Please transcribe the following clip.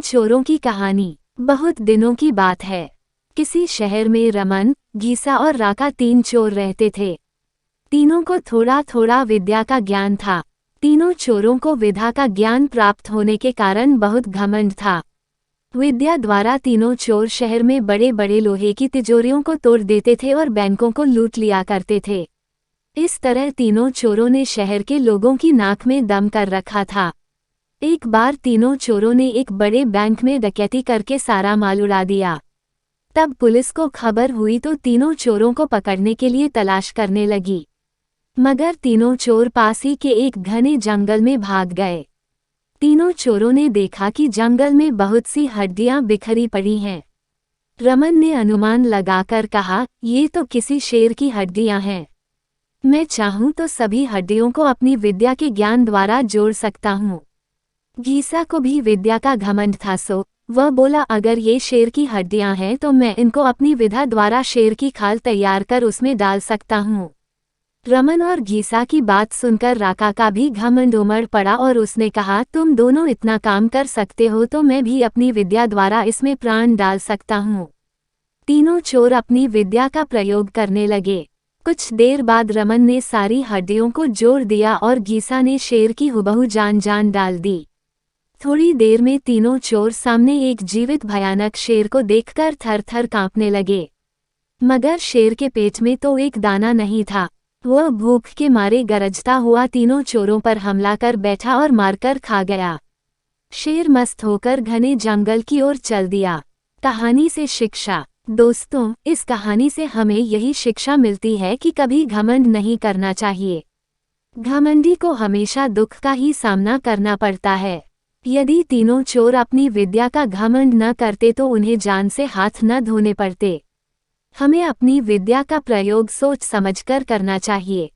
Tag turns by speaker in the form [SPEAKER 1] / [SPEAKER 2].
[SPEAKER 1] चोरों की कहानी। बहुत दिनों की बात है। किसी शहर में रमन, गीसा और राका 3 चोर रहते थे। तीनों को थोड़ा थोड़ा विद्या का ज्ञान था। तीनों चोरों को विद्या का ज्ञान प्राप्त होने के कारण बहुत घमंड था। विद्या द्वारा तीनों चोर शहर में बड़े बड़े लोहे की तिजोरियों को तोड़ देते थे और बैंकों को लूट लिया करते थे। इस तरह तीनों चोरों ने शहर के लोगों की नाक में दम कर रखा था। एक बार तीनों चोरों ने एक बड़े बैंक में डकैती करके सारा माल उड़ा दिया। तब पुलिस को खबर हुई तो तीनों चोरों को पकड़ने के लिए तलाश करने लगी, मगर तीनों चोर पास ही के एक घने जंगल में भाग गए। तीनों चोरों ने देखा कि जंगल में बहुत सी हड्डियां बिखरी पड़ी हैं। रमन ने अनुमान लगाकर कहा, ये तो किसी शेर की हड्डियां हैं। मैं चाहूं तो सभी हड्डियों को अपनी विद्या के ज्ञान द्वारा जोड़ सकता हूं। गीसा को भी विद्या का घमंड था, सो वह बोला, अगर ये शेर की हड्डियां हैं तो मैं इनको अपनी विद्या द्वारा शेर की खाल तैयार कर उसमें डाल सकता हूँ। रमन और गीसा की बात सुनकर राका का भी घमंड उमड़ पड़ा और उसने कहा, तुम दोनों इतना काम कर सकते हो तो मैं भी अपनी विद्या द्वारा इसमें प्राण डाल सकता हूँ। तीनों चोर अपनी विद्या का प्रयोग करने लगे। कुछ देर बाद रमन ने सारी हड्डियों को जोड़ दिया और गीसा ने शेर की हुबहू जान डाल दी। थोड़ी देर में तीनों चोर सामने एक जीवित भयानक शेर को देखकर थर थर कांपने लगे। मगर शेर के पेट में तो एक दाना नहीं था। वह भूख के मारे गरजता हुआ तीनों चोरों पर हमला कर बैठा और मारकर खा गया। शेर मस्त होकर घने जंगल की ओर चल दिया। कहानी से शिक्षा। दोस्तों, इस कहानी से हमें यही शिक्षा मिलती है कि कभी घमंड नहीं करना चाहिए। घमंडी को हमेशा दुख का ही सामना करना पड़ता है। यदि तीनों चोर अपनी विद्या का घमंड न करते तो उन्हें जान से हाथ न धोने पड़ते। हमें अपनी विद्या का प्रयोग सोच समझकर करना चाहिए।